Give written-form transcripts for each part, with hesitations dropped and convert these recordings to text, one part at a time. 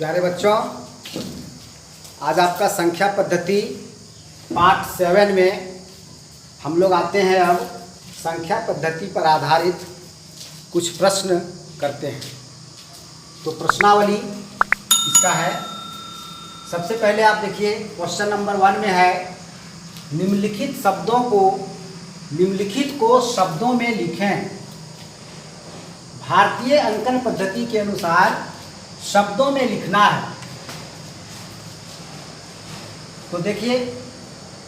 प्यारे बच्चों, आज आपका संख्या पद्धति पार्ट 7 में हम लोग आते हैं। अब संख्या पद्धति पर आधारित कुछ प्रश्न करते हैं। तो प्रश्नावली इसका है। सबसे पहले आप देखिए, क्वेश्चन नंबर 1 में है निम्नलिखित को शब्दों में लिखें। भारतीय अंकन पद्धति के अनुसार शब्दों में लिखना है। तो देखिए,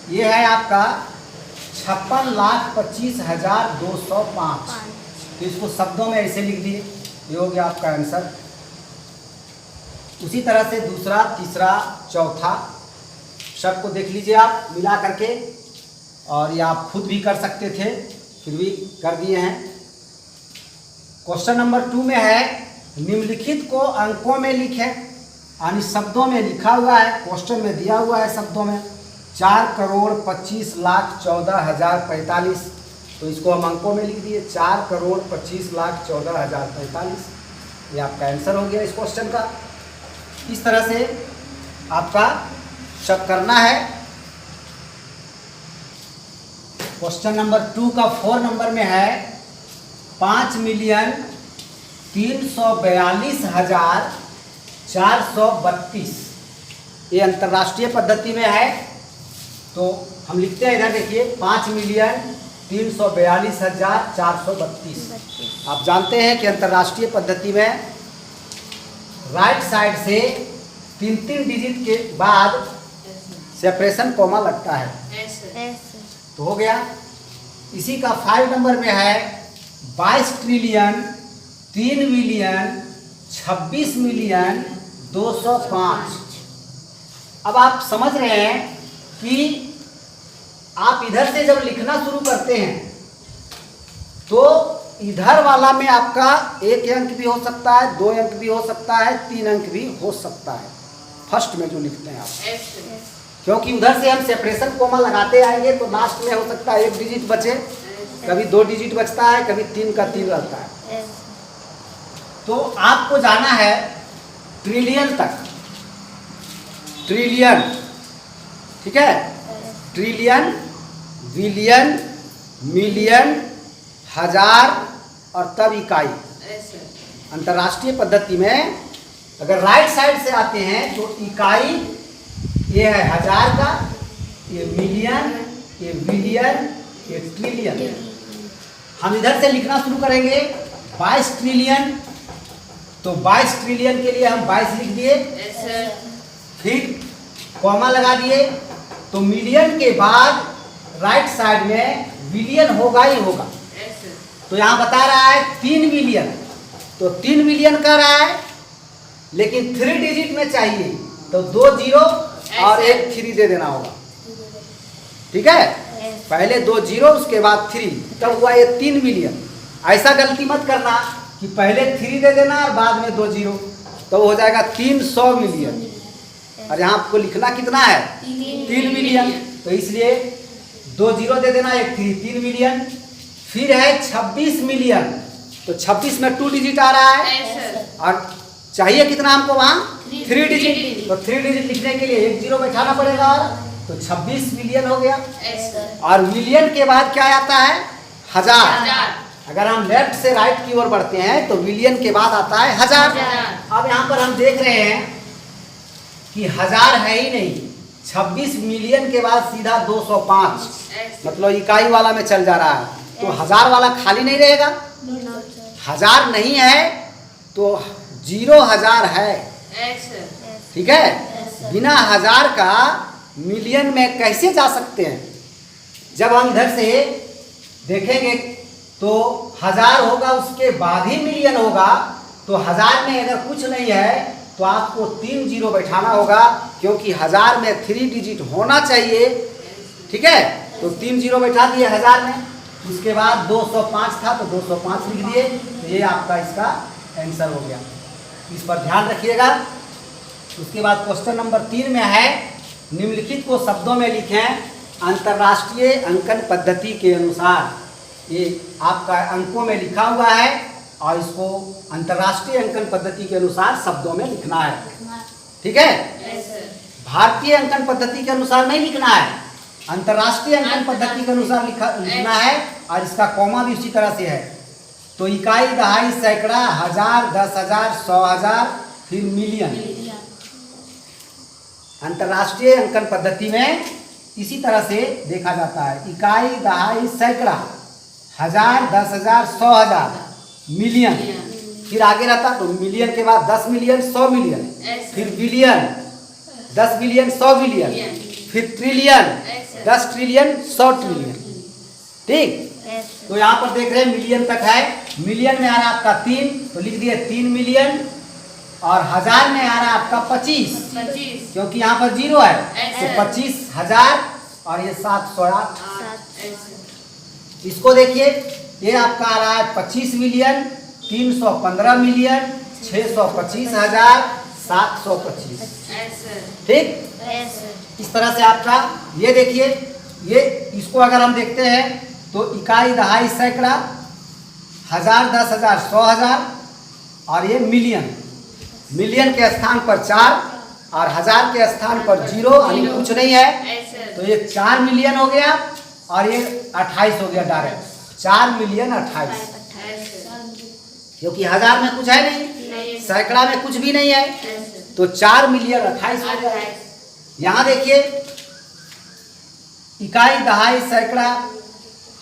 ये है आपका 56,25,205। तो इसको शब्दों में ऐसे लिख दिए, ये हो गया आपका आंसर। उसी तरह से दूसरा, तीसरा, चौथा शब्द को देख लीजिए आप मिला करके, और ये आप खुद भी कर सकते थे, फिर भी कर दिए हैं। क्वेश्चन नंबर 2 में है निम्नलिखित को अंकों में लिखें, यानी शब्दों में लिखा हुआ है। क्वेश्चन में दिया हुआ है शब्दों में 4,25,14,045। तो इसको हम अंकों में लिख दिए 4,25,14,045। ये आपका आंसर हो गया इस क्वेश्चन का। इस तरह से आपका शब्द करना है। क्वेश्चन नंबर 2 का 4 नंबर में है 5,342,432। ये अंतर्राष्ट्रीय पद्धति में है। तो हम लिखते हैं, इधर देखिए 5,342,432। आप जानते हैं कि अंतर्राष्ट्रीय पद्धति में राइट साइड से 3 डिजिट के बाद सेपरेशन कॉमा लगता है। तो हो गया। इसी का 5 नंबर में है 22,3,26,205। अब आप समझ रहे हैं कि आप इधर से जब लिखना शुरू करते हैं तो इधर वाला में आपका 1 अंक भी हो सकता है, 2 अंक भी हो सकता है, 3 अंक भी हो सकता है फर्स्ट में जो लिखते हैं आप। क्योंकि उधर से हम सेपरेशन कोमा लगाते आएंगे तो लास्ट में हो सकता है 1 डिजिट बचे, कभी 2 डिजिट बचता है, कभी 3 का 3 रहता है। तो आपको जाना है ट्रिलियन तक। ट्रिलियन, ठीक है? ट्रिलियन, बिलियन, मिलियन, हजार और तब इकाई। अंतर्राष्ट्रीय पद्धति में अगर राइट साइड से आते हैं तो इकाई ये है हजार का, ये मिलियन, ये बिलियन, ये ट्रिलियन। हम इधर से लिखना शुरू करेंगे 22 ट्रिलियन। तो 22 ट्रिलियन के लिए हम 22 लिख दिए, फिर कॉमा लगा दिए। तो मिलियन के बाद राइट साइड में बिलियन होगा ही होगा। तो यहाँ बता रहा है 3 मिलियन। तो 3 मिलियन कर रहा है, लेकिन 3 डिजिट में चाहिए, तो 2 जीरो और 1 3 दे देना होगा। ठीक है? पहले 2 जीरो, उसके बाद 3, तब हुआ ये 3 मिलियन। ऐसा गलती मत करना कि पहले 3 दे देना और बाद में 2 जीरो, तो हो जाएगा 300 मिलियन। और यहाँ आपको लिखना कितना है? 3 मिलियन। तो इसलिए 2 जीरो दे देना, 1 3, 3 मिलियन। फिर है 26 मिलियन। तो 26 में 2 डिजिट आ रहा है, और चाहिए कितना हमको वहाँ? 3 डिजिट। तो 3 डिजिट लिखने के लिए 1 जीरो बैठाना पड़ेगा, और तो 26 मिलियन हो गया। और मिलियन के बाद क्या आता है? हजार। अगर हम लेफ्ट से राइट की ओर बढ़ते हैं तो मिलियन के बाद आता है हजार। अब यहाँ पर हम देख रहे हैं कि हजार है ही नहीं। 26 मिलियन के बाद सीधा 205, मतलब इकाई वाला में चल जा रहा है। तो हजार वाला खाली नहीं रहेगा। हजार नहीं है तो 0,000 है। ठीक है? बिना हजार का मिलियन में कैसे जा सकते हैं? जब हम इधर से देखेंगे तो 1000 होगा, उसके बाद ही मिलियन होगा। तो 1000 में अगर कुछ नहीं है तो आपको 3 जीरो बैठाना होगा, क्योंकि 1000 में 3 डिजिट होना चाहिए। ठीक है? तो 3 जीरो बैठा दिए 1000 में। उसके बाद 205 था तो 205 लिख दिए। तो ये आपका इसका आंसर हो गया। इस पर ध्यान रखिएगा। उसके बाद क्वेश्चन नंबर 3 में है निम्नलिखित को शब्दों में लिखें अंतर्राष्ट्रीय अंकन पद्धति के अनुसार। ये आपका अंकों में लिखा हुआ है और इसको अंतर्राष्ट्रीय अंकन पद्धति के अनुसार शब्दों में लिखना है। ठीक है, भारतीय अंकन पद्धति के अनुसार नहीं लिखना है, अंतर्राष्ट्रीय अंकन पद्धति के अनुसार लिखना है। और इसका कॉमा भी उसी तरह से है। तो इकाई, दहाई, सैकड़ा, हजार, 10,000, 100,000, फिर मिलियन। अंतर्राष्ट्रीय अंकन पद्धति में इसी तरह से देखा जाता है। इकाई, दहाई, सैकड़ा, हजार, 10,000, 100,000, मिलियन। फिर आगे रहता तो मिलियन के बाद 10 मिलियन, 100 मिलियन, फिर बिलियन, 10 बिलियन, 100 बिलियन, फिर ट्रिलियन, 10 ट्रिलियन, 100 ट्रिलियन। ठीक, तो यहाँ पर देख रहे हैं मिलियन तक है। मिलियन में आ रहा है आपका 3, तो लिख दिए 3 मिलियन। और हजार में आ रहा है आपका 25, क्योंकि यहाँ पर 0 है, तो 25,000 और ये 708। इसको देखिए, ये आपका आ रहा है 25 मिलियन, 315 मिलियन, 625,000, 725। ठीक, इस तरह से आपका ये देखिए, ये इसको अगर हम देखते हैं तो इकाई, दहाई, सैकड़ा, हजार, 10,000, 100,000 और ये मिलियन। मिलियन के स्थान पर 4 और हजार के स्थान पर 0, यानी कुछ नहीं है, तो ये 4 मिलियन हो गया और ये 28 हो गया डायरेक्ट। 4 मिलियन 28, क्योंकि हजार में कुछ है नहीं, सैकड़ा में कुछ भी नहीं है, तो 4 मिलियन 28 हो गया। यहाँ देखिए, इकाई, दहाई, सैकड़ा,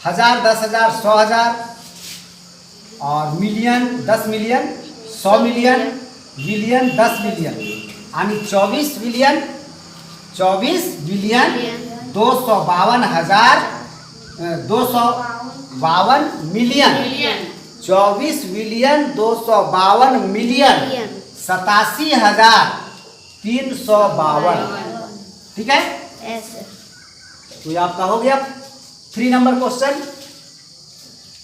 हजार, 10,000, 100,000 और million, 10 million, 100 million, billion, 10 billion, यानी 24 billion, 24 billion 252,000, 252 million, 24 billion 252 million 87,352। ठीक है, तो ये आपका हो गया 3 नंबर क्वेश्चन।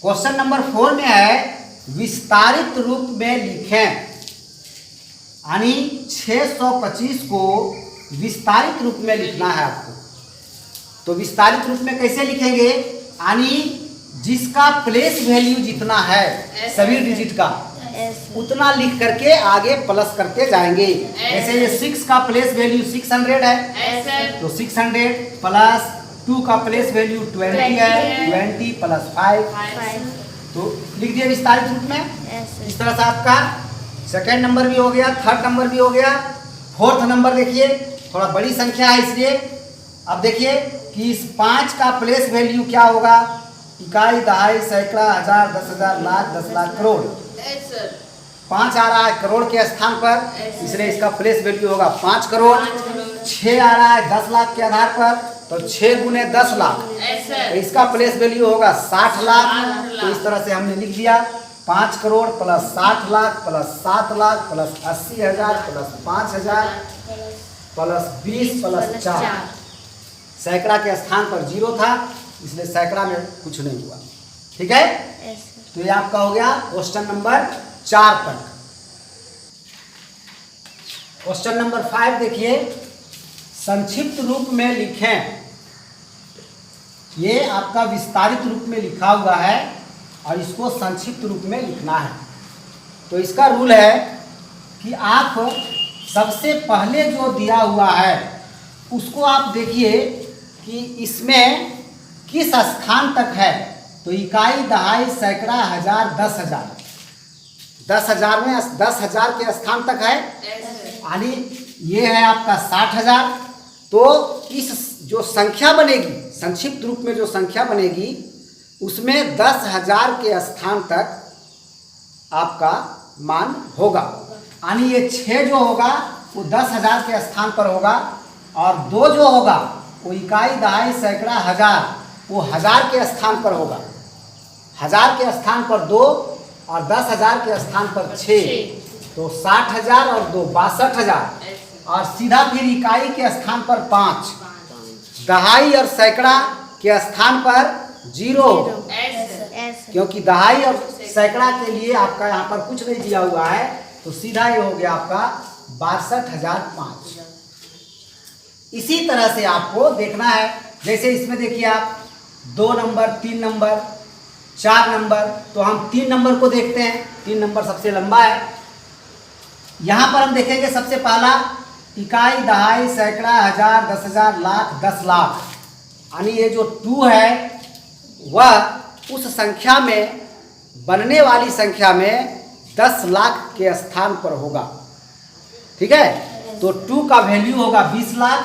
क्वेश्चन नंबर 4 में है विस्तारित रूप में लिखें, यानी 625 को विस्तारित रूप में लिखना है आपको। तो विस्तारित रूप में कैसे लिखेंगे, यानी जिसका प्लेस वैल्यू जितना है सभी डिजिट का उतना लिख करके आगे प्लस करते जाएंगे। जैसे ये 6 का प्लेस वैल्यू 600 है, तो 600 प्लस 2 का प्लेस वैल्यू 20 है, 20 प्लस 5, तो लिख दिया विस्तारित रूप में। इस तरह से आपका सेकेंड नंबर भी हो गया, थर्ड नंबर भी हो गया। फोर्थ नंबर देखिए, थोड़ा बड़ी संख्या है इसलिए। अब देखिए कि इस 5 का प्लेस वैल्यू क्या होगा, इकाई, दहाई, सैकड़ा, हजार, 10,000, लाख, 10 लाख, करोड़। 5 आ रहा है करोड़ के स्थान पर, इसलिए इसका प्लेस वैल्यू होगा 5 करोड़। 6 आ रहा है 10 लाख के आधार पर, तो 6 गुने 10 लाख, तो इसका प्लेस वैल्यू होगा 60 लाख। तो इस तरह से हमने लिख दिया 5 crore plus 60 lakh plus 7 lakh plus 80,000 plus 5,000 plus 20 plus 4। सैकड़ा के स्थान पर 0 था, इसलिए सैकड़ा में कुछ नहीं हुआ। ठीक है, तो ये आपका हो गया क्वेश्चन नंबर 4 तक। क्वेश्चन नंबर 5 देखिए, संक्षिप्त रूप में लिखें। ये आपका विस्तारित रूप में लिखा हुआ है और इसको संक्षिप्त रूप में लिखना है। तो इसका रूल है कि आप सबसे पहले जो दिया हुआ है उसको आप देखिए कि इसमें किस स्थान तक है। तो इकाई, दहाई, सैकड़ा, हजार, 10,000, 10,000 में 10,000 के स्थान तक है, यानी ये है आपका 60,000। तो इस जो संख्या बनेगी, संक्षिप्त रूप में जो संख्या बनेगी, उसमें 10,000 के स्थान तक आपका मान होगा, यानी ये 6 जो होगा वो 10,000 के स्थान पर होगा, और 2 जो होगा वो इकाई, दहाई, सैकड़ा, हजार, वो 1000 के स्थान पर होगा। 1000 के स्थान पर 2 और 10,000 के स्थान पर 6, तो 60,000 और 2 62,000, और सीधा फिर इकाई के स्थान पर 5, दहाई और सैकड़ा के स्थान पर 0, क्योंकि दहाई और सैकड़ा के लिए आपका यहाँ पर कुछ नहीं दिया हुआ है, तो सीधा ये हो गया आपका 62,005। इसी तरह से आपको देखना है, जैसे इसमें देखिए आप 2 नंबर, 3 नंबर, 4 नंबर। तो हम 3 नंबर को देखते हैं। 3 नंबर सबसे लंबा है। यहाँ पर हम देखेंगे सबसे पहला इकाई, दहाई, सैकड़ा, हजार, 10,000, लाख, 10 लाख। यानी ये जो 2 है वह उस संख्या में, बनने वाली संख्या में 10 लाख के स्थान पर होगा। ठीक है, तो 2 का वैल्यू होगा 20 लाख,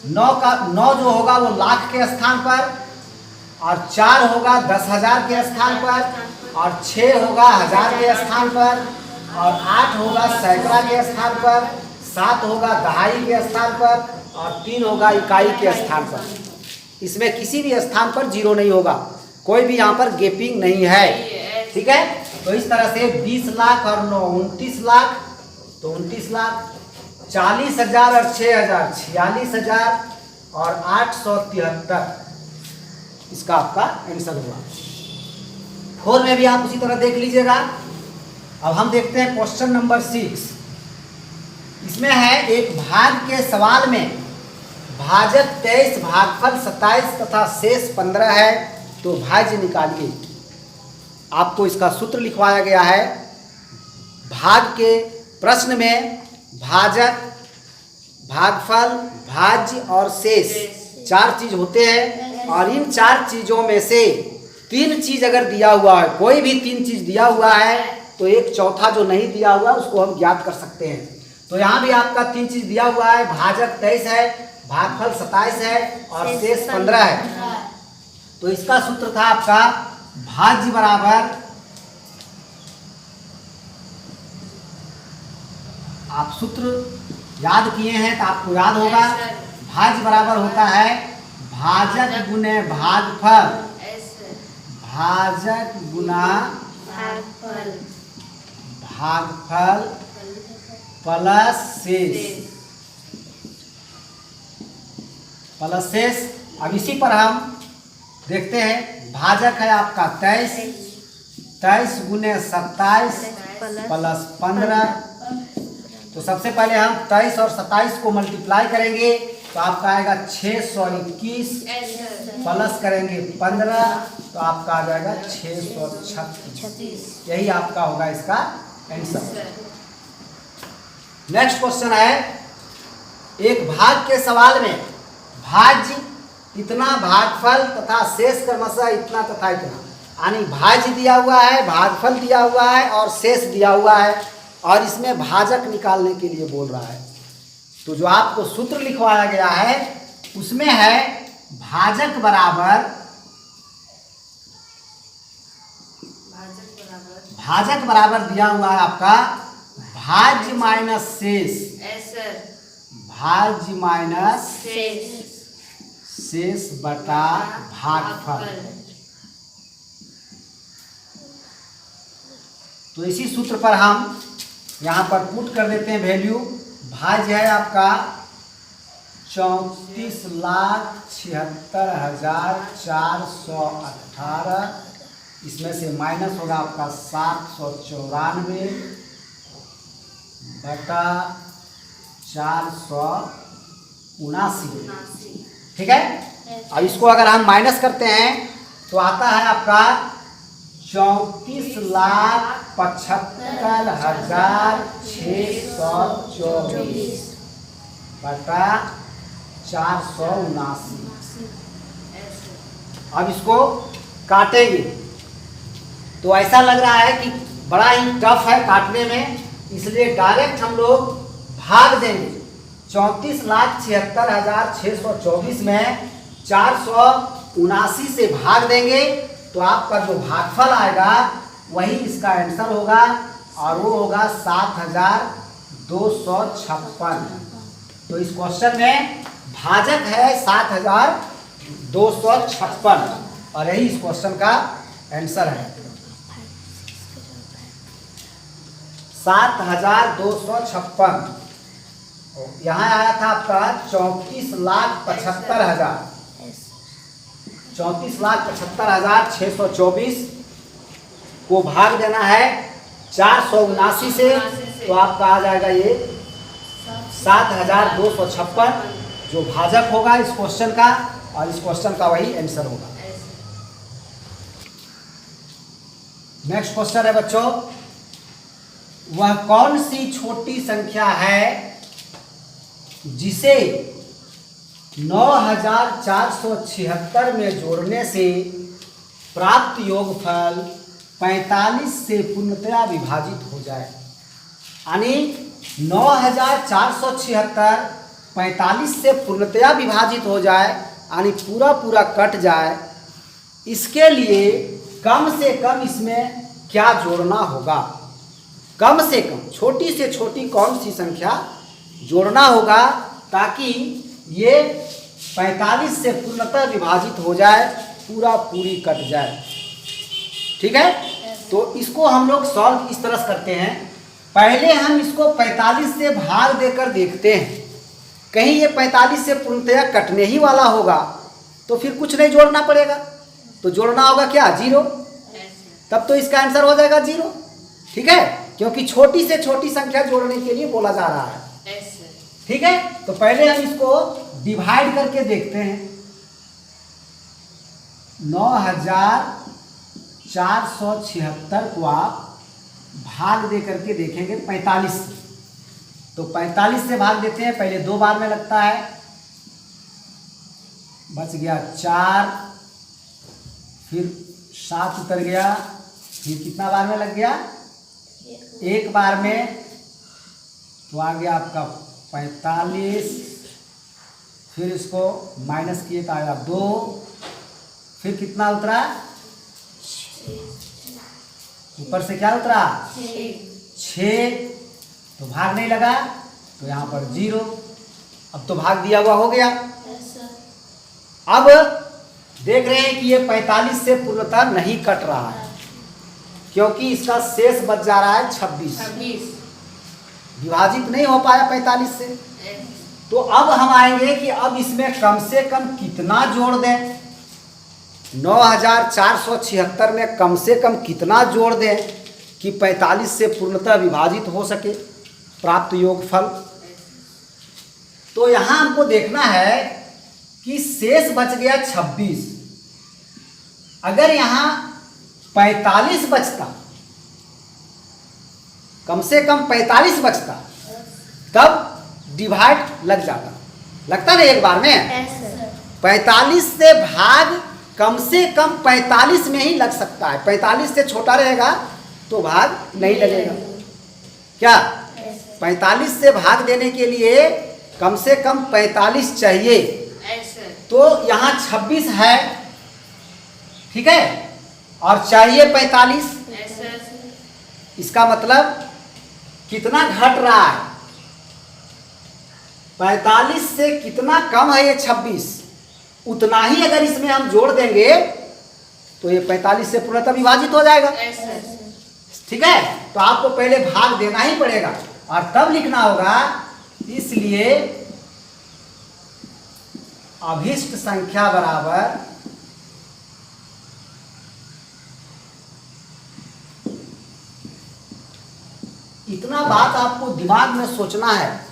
9 जो होगा वो लाख के स्थान पर, और 4 होगा 10,000 के स्थान पर, और 6 होगा हजार के स्थान पर, और 8 होगा सैकड़ा के स्थान पर, 7 होगा दहाई के स्थान पर, और 3 होगा इकाई के स्थान पर। इसमें किसी भी स्थान पर 0 नहीं होगा, कोई भी यहाँ पर गैपिंग नहीं है। ठीक है, तो इस तरह से 20 लाख और 9 29 लाख, तो 29 लाख, 40,000 और 6,000 46,000, और 873 इसका आपका आंसर हुआ। 4 में भी आप उसी तरह देख लीजिएगा। अब हम देखते हैं क्वेश्चन नंबर 6। इसमें है एक भाग के सवाल में भाजक 23, भागफल 27 तथा शेष 15 है, तो भाज्य निकालिए। आपको इसका सूत्र लिखवाया गया है। भाग के प्रश्न में भाजक, भागफल, भाज्य और शेष 4 चीज होते हैं, और इन 4 चीजों में से 3 चीज अगर दिया हुआ है, कोई भी 3 चीज दिया हुआ है, तो एक चौथा जो नहीं दिया हुआ उसको हम ज्ञात कर सकते हैं। तो यहाँ भी आपका 3 चीज दिया हुआ है। भाजक 23 है, भागफल 27 है, और शेष 15 है। तो इसका सूत्र था आपका भाज्य बराबर, आप सूत्र याद किए हैं तो आपको याद होगा। भाज्य बराबर होता है भाजक गुने भागफल, भाजक गुना भागफल प्लस शेष। अब इसी पर हम देखते हैं। भाजक है आपका 23 गुने 27 प्लस 15। तो सबसे पहले हम 23 और 27 को मल्टीप्लाई करेंगे, तो आपका आएगा 621, प्लस करेंगे 15, तो आपका आ जाएगा 636। यही आपका होगा इसका आंसर। नेक्स्ट क्वेश्चन है, एक भाग के सवाल में भाज्य इतना, भागफल तथा शेष क्रमशः इतना तथा इतना, यानी भाज्य दिया हुआ है, भागफल दिया हुआ है और शेष दिया हुआ है, और इसमें भाजक निकालने के लिए बोल रहा है। तो जो आपको सूत्र लिखवाया गया है उसमें है भाजक बराबर दिया हुआ है आपका भाज्य माइनस शेष, भाज्य माइनस शेष बटा भागफल। तो इसी सूत्र पर हम यहाँ पर पुट कर देते हैं वैल्यू। भाज्य है आपका 34,76,418, इसमें से माइनस होगा आपका 794 बटा 479। ठीक है, अब इसको अगर हम माइनस करते हैं तो आता है आपका 34,75,624 बटा 479। अब इसको काटेंगे तो ऐसा लग रहा है कि बड़ा ही टफ है काटने में, इसलिए डायरेक्ट हम लोग भाग देंगे। 34,76,624 में 479 से भाग देंगे, तो आपका जो भागफल आएगा वही इसका आंसर होगा, और वो होगा 7,256। तो इस क्वेश्चन में भाजक है 7,256, और यही इस क्वेश्चन का आंसर है। 7,256 यहाँ आया था आपका 34,75,000, 34,75,624 को भाग देना है 479 से, तो आपका आ जाएगा ये 7,256 जो भाजक होगा इस क्वेश्चन का, और इस क्वेश्चन का वही आंसर होगा। नेक्स्ट क्वेश्चन है बच्चों, वह कौन सी छोटी संख्या है जिसे 9476 में जोड़ने से प्राप्त योगफल 45 से पूर्णतया विभाजित हो जाए। यानी 9476 45 से पूर्णतया विभाजित हो जाए, यानी पूरा पूरा कट जाए। इसके लिए कम से कम इसमें क्या जोड़ना होगा? कम से कम छोटी से छोटी कौन सी संख्या जोड़ना होगा ताकि ये 45 से पूर्णतः विभाजित हो जाए, पूरा पूरी कट जाए। ठीक है, तो इसको हम लोग सॉल्व इस तरह से करते हैं। पहले हम इसको 45 से भाग देकर देखते हैं, कहीं ये 45 से पूर्णतया कटने ही वाला होगा तो फिर कुछ नहीं जोड़ना पड़ेगा, तो जोड़ना होगा क्या? 0। तब तो इसका आंसर हो जाएगा 0। ठीक है, क्योंकि छोटी से छोटी संख्या जोड़ने के लिए बोला जा रहा है। ठीक है, तो पहले हम इसको डिवाइड करके देखते हैं। 9476 को आप भाग दे करके देखेंगे 45 से, तो 45 से भाग देते हैं। पहले 2 बार में लगता है, बच गया 4, फिर 7 उतर गया, फिर कितना बार में लग गया? 1 बार में, तो आ गया आपका 45, फिर इसको माइनस किए तो आया 2, फिर कितना उतरा? ऊपर से क्या उतरा? 6। तो भाग नहीं लगा तो यहाँ पर 0। अब तो भाग दिया हुआ हो गया। अब देख रहे हैं कि ये 45 से पूर्णतः नहीं कट रहा है, क्योंकि इसका शेष बच जा रहा है 26। विभाजित नहीं हो पाया 45 से। तो अब हम आएंगे कि अब इसमें कम से कम कितना जोड़ दें। 9476 में कम से कम कितना जोड़ दें कि 45 से पूर्णतः विभाजित हो सके प्राप्त योगफल। तो यहाँ हमको देखना है कि शेष बच गया 26। अगर यहाँ 45 बचता, कम से कम 45 बचता, तब डिवाइड लग जाता, लगता ना एक बार में। 45 से भाग कम से कम 45 में ही लग सकता है। 45 से छोटा रहेगा तो भाग नहीं लगेगा। क्या 45 से भाग देने के लिए कम से कम 45 चाहिए, तो यहाँ 26 है, ठीक है, और चाहिए 45। इसका मतलब कितना घट रहा है? 45 से कितना कम है ये 26, उतना ही अगर इसमें हम जोड़ देंगे तो ये 45 से पूर्णतः विभाजित हो जाएगा। ठीक है, तो आपको पहले भाग देना ही पड़ेगा और तब लिखना होगा। इसलिए अभिष्ट संख्या बराबर इतना बात आपको दिमाग में सोचना है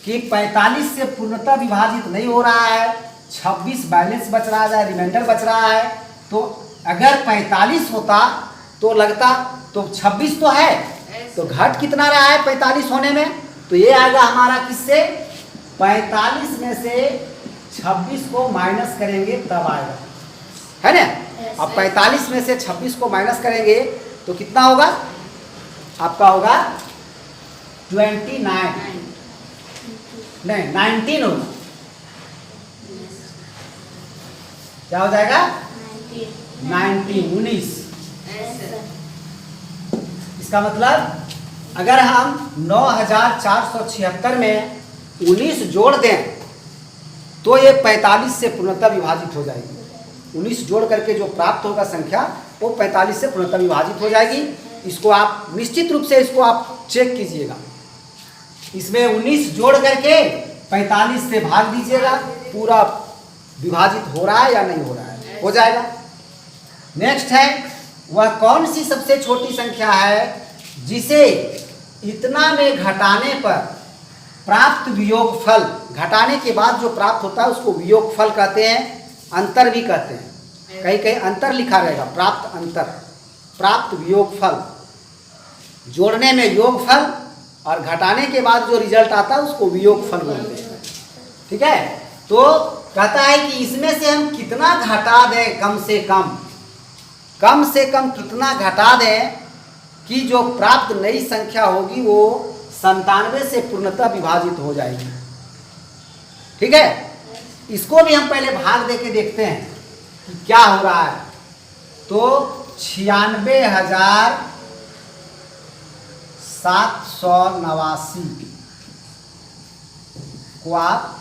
कि 45 से पूर्णतः विभाजित नहीं हो रहा है, 26 बैलेंस बच रहा है, रिमाइंडर बच रहा है। तो अगर 45 होता तो लगता, तो 26 तो है, तो घट कितना रहा है 45 होने में? तो ये आएगा हमारा किससे? 45 में से 26 को माइनस करेंगे तब आएगा, है ना। अब 45 में से 26 को माइनस करेंगे तो कितना होगा? आपका होगा 29, नहीं 19 होगा। क्या हो जाएगा? 19। इसका मतलब अगर हम 9476 में 19 जोड़ दें तो ये 45 से पूर्णतः विभाजित हो जाएगी। 19 जोड़ करके जो प्राप्त होगा संख्या वो 45 से पूर्णतः विभाजित हो जाएगी। इसको आप निश्चित रूप से इसको आप चेक कीजिएगा। इसमें 19 जोड़ करके 45 से भाग दीजिएगा, पूरा विभाजित हो रहा है या नहीं हो रहा है, हो जाएगा। नेक्स्ट है, वह कौन सी सबसे छोटी संख्या है जिसे इतना में घटाने पर प्राप्त वियोगफल, घटाने के बाद जो प्राप्त होता है उसको वियोगफल कहते हैं, अंतर भी कहते हैं। कहीं कहीं अंतर लिखा रहेगा, प्राप्त अंतर। प्राप्त योगफल, जोड़ने में योगफल और घटाने के बाद जो रिजल्ट आता है उसको वियोगफल बोलते हैं। ठीक है, तो कहता है कि इसमें से हम कितना घटा दें, कम से कम कितना घटा दें कि जो प्राप्त नई संख्या होगी वो 97 से पूर्णतः विभाजित हो जाएगी। ठीक है, इसको भी हम पहले भाग दे के देखते हैं कि क्या हो रहा है। तो 96,789 को आप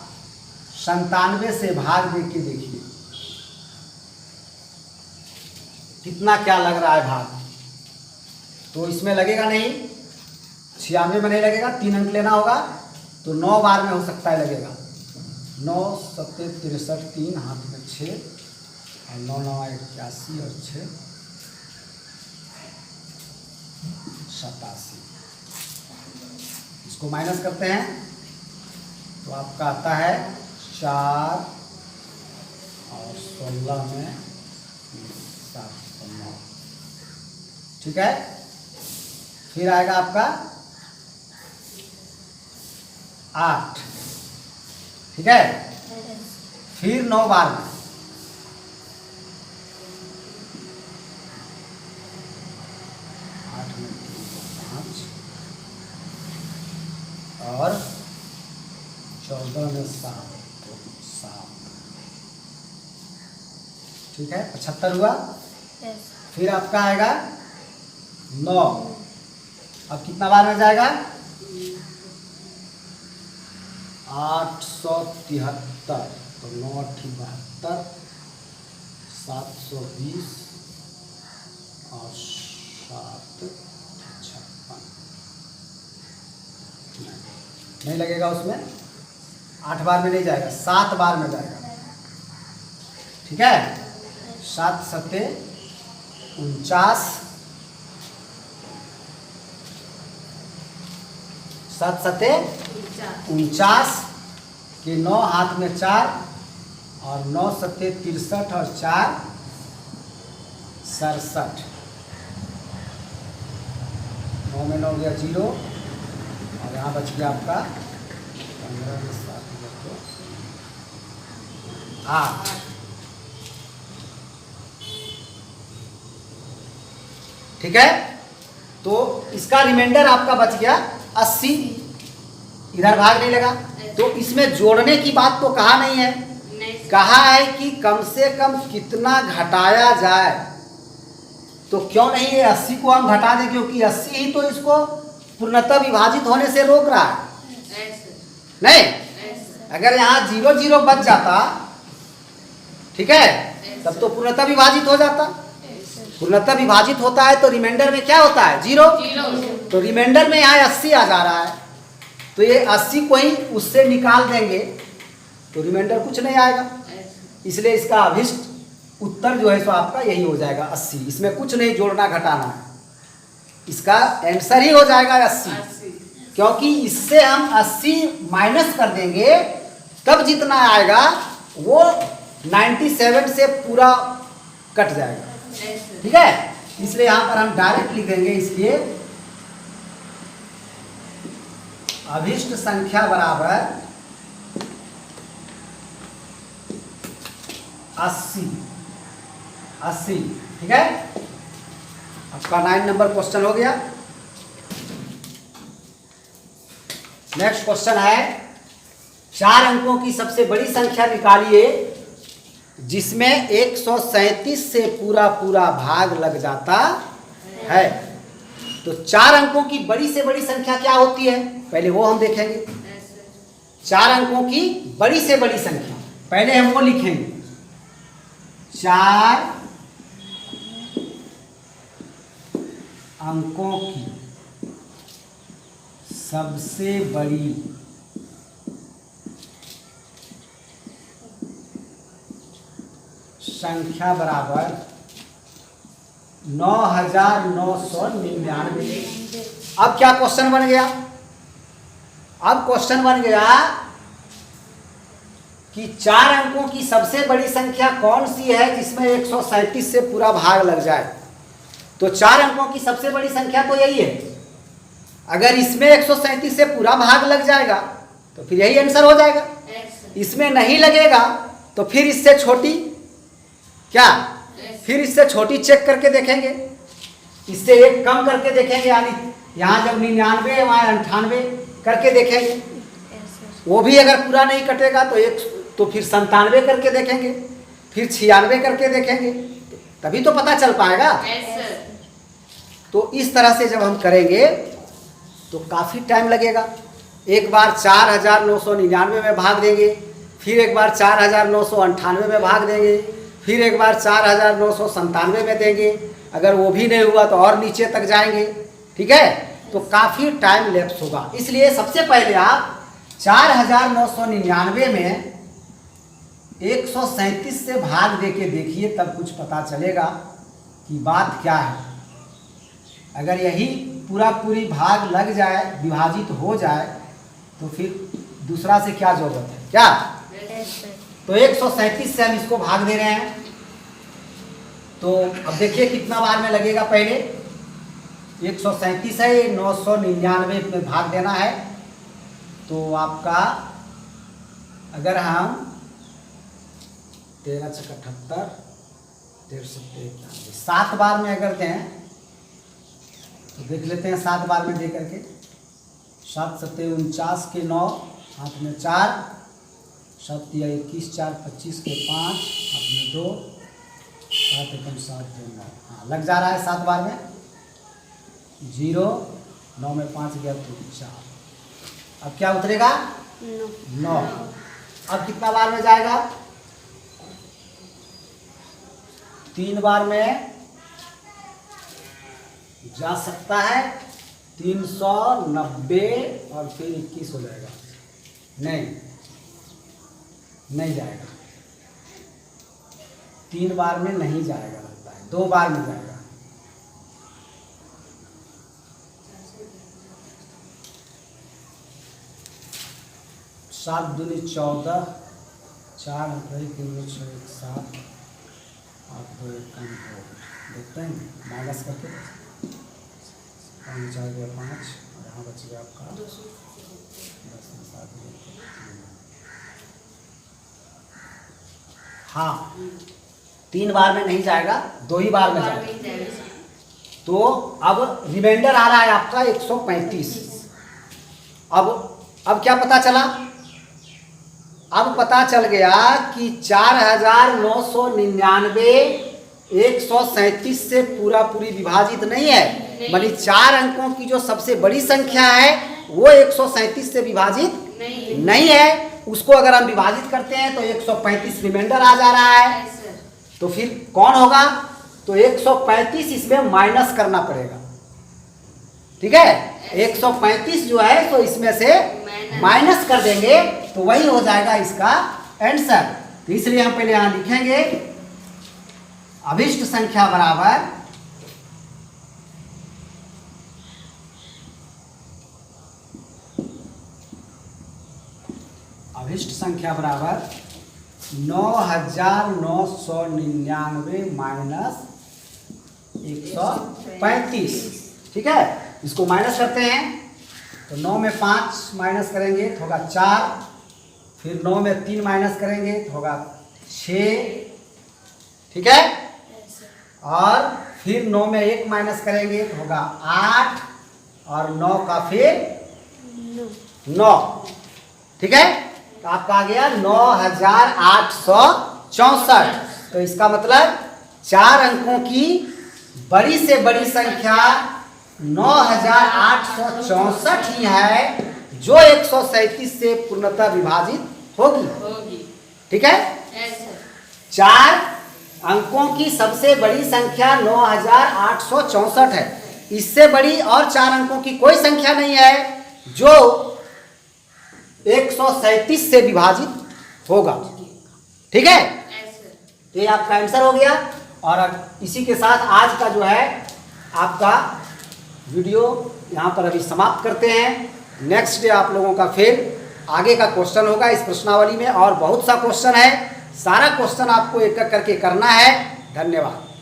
97 से भाग दे के देखिए कितना क्या लग रहा है भाग। तो इसमें लगेगा नहीं, 96 में नहीं लगेगा, 3 अंक लेना होगा, तो 9 बार में हो सकता है लगेगा। 9 7 63, 3 हाथ में 6 और 9 9 81 और 6 87। इसको माइनस करते हैं तो आपका आता है 4 और 16 में 709। ठीक है, फिर आएगा आपका 8। ठीक है, फिर 9 बार में 8 में 5 और 14 में 7 तो 7। ठीक है, 75 हुआ। फिर आपका आएगा 9। अब कितना बार में जाएगा? 873, तो 9 8 72, 720 और 7 56। नहीं लगेगा उसमें, 8 बार में नहीं जाएगा, 7 बार में जाएगा। ठीक है, 7 7 49, 7 7 49 के 9 हाथ में 4 और 9 7 63 और 4 67। 9 में 9 गया 0 और यहाँ बच गया आपका 15 में 7 8। ठीक है, तो इसका रिमाइंडर आपका बच गया 80। इधर भाग नहीं लगा, तो इसमें जोड़ने की बात तो कहा नहीं है, कहा है कि कम से कम कितना घटाया जाए। तो क्यों नहीं ये 80 को हम घटा दें, क्योंकि 80 ही तो इसको पूर्णतः विभाजित होने से रोक रहा है। नहीं, अगर यहाँ 0 0 बच जाता, ठीक है, तब तो पूर्णतः विभाजित हो जाता। पूर्णतः विभाजित होता है तो रिमाइंडर में क्या होता है? 0। तो रिमाइंडर में यहाँ 80 आ जा रहा है, तो ये 80 को ही उससे निकाल देंगे तो रिमाइंडर कुछ नहीं आएगा। इसलिए इसका अभिष्ट उत्तर जो है सो आपका यही हो जाएगा 80। इसमें कुछ नहीं जोड़ना घटाना है, इसका आंसर ही हो जाएगा 80। क्योंकि इससे हम 80 माइनस कर देंगे तब जितना आएगा वो 97 से पूरा कट जाएगा। ठीक है, इसलिए यहाँ पर हम डायरेक्ट लिख देंगे इसलिए अभिष्ट संख्या बराबर 80। ठीक है, आपका 9 नंबर क्वेश्चन हो गया। नेक्स्ट क्वेश्चन है 4 अंकों की सबसे बड़ी संख्या निकालिए जिसमें 137 से पूरा भाग लग जाता है। तो 4 अंकों की बड़ी से बड़ी संख्या क्या होती है, पहले वो हम देखेंगे। 4 अंकों की बड़ी से बड़ी संख्या पहले हम वो लिखेंगे। 4 अंकों की सबसे बड़ी संख्या बराबर 9,999। अब क्या क्वेश्चन बन गया? अब क्वेश्चन बन गया कि 4 अंकों की सबसे बड़ी संख्या कौन सी है जिसमें 137 से पूरा भाग लग जाए। तो 4 अंकों की सबसे बड़ी संख्या तो यही है। अगर इसमें 137 से पूरा भाग लग जाएगा तो फिर यही आंसर हो जाएगा। इसमें नहीं लगेगा तो फिर इससे छोटी क्या, फिर इससे छोटी चेक करके देखेंगे, इससे एक कम करके देखेंगे, यानी यहाँ जब 99 है वहाँ 98 करके देखेंगे। वो भी अगर पूरा नहीं कटेगा तो फिर 97 करके देखेंगे, फिर 96 करके देखेंगे, तभी तो पता चल पाएगा। तो इस तरह से जब हम करेंगे तो काफ़ी टाइम लगेगा। एक बार 4999 में भाग देंगे, फिर एक बार 4998 में भाग देंगे, फिर एक बार 4997 में देंगे। अगर वो भी नहीं हुआ तो और नीचे तक जाएंगे। ठीक है, तो काफ़ी टाइम लैप्स होगा। इसलिए सबसे पहले आप 4999 में 137 से भाग दे के देखिए, तब कुछ पता चलेगा कि बात क्या है। अगर यही पूरी भाग लग जाए, विभाजित हो जाए, तो फिर दूसरा से क्या जरूरत है, क्या। तो 137 से हम इसको भाग दे रहे हैं। तो अब देखिए कितना बार में लगेगा। पहले 137 है, 999 में भाग देना है। तो आपका अगर हम 13 × 78 1391 7 बार में अगर दें तो देख लेते हैं 7 बार में दे करके। 7 7 49 के 9 हाथ में 4, 7 या 21 4 25 के 5 हाथ में 2, 7 एकम 7 2 9। हाँ, लग जा रहा है 7 बार में। 0 9 में 5 गया तो 4। अब क्या उतरेगा 9। अब कितना बार में जाएगा, 3 बार में जा सकता है। 390 और फिर 21 हो जाएगा। नहीं जाएगा। 3 बार में नहीं जाएगा, लगता है 2 बार में जाएगा। सात दूनी 14, 4 3 6 7 8 2 1 कम 2। देखते हैं माइनस करके 5 4 गया 5 और यहाँ बच गया आपका 10 में 7 3। हाँ, 3 बार में नहीं जाएगा, 2 ही बार में जाएगा। तो अब रिमाइंडर आ रहा है आपका 135। अब क्या पता चला, अब पता चल गया कि 4999 137 से पूरी विभाजित नहीं है। मानी 4 अंकों की जो सबसे बड़ी संख्या है वो 137 से विभाजित नहीं है। उसको अगर हम विभाजित करते हैं तो 135 रिमाइंडर आ जा रहा है। तो फिर कौन होगा, तो 135 इसमें माइनस करना पड़ेगा। ठीक है, 135 जो है तो इसमें से माइनस कर देंगे तो वही हो जाएगा इसका आंसर। तो इसलिए हम पहले यहां लिखेंगे अभिष्ट संख्या बराबर अभिष्ट संख्या बराबर 9999 माइनस 135। ठीक है, इसको माइनस करते हैं तो 9 में 5 माइनस करेंगे तो होगा 4, फिर 9 में 3 माइनस करेंगे तो होगा 6। ठीक है, और फिर 9 में 1 माइनस करेंगे तो होगा 8 और 9 का फिर 9। ठीक है, तो आपका आ गया 9864। तो इसका मतलब 4 अंकों की बड़ी से बड़ी संख्या 9864 ही है जो 137 से पूर्णतः विभाजित होगी। ठीक है, 4 अंकों की सबसे बड़ी संख्या 9864 है। इससे बड़ी और 4 अंकों की कोई संख्या नहीं है जो 137 से विभाजित होगा। ठीक है, तो ये आपका आंसर हो गया। और इसी के साथ आज का जो है आपका वीडियो यहाँ पर अभी समाप्त करते हैं। नेक्स्ट डे आप लोगों का फिर आगे का क्वेश्चन होगा इस प्रश्नावली में, और बहुत सा क्वेश्चन है। सारा क्वेश्चन आपको एक एक करके करना है। धन्यवाद।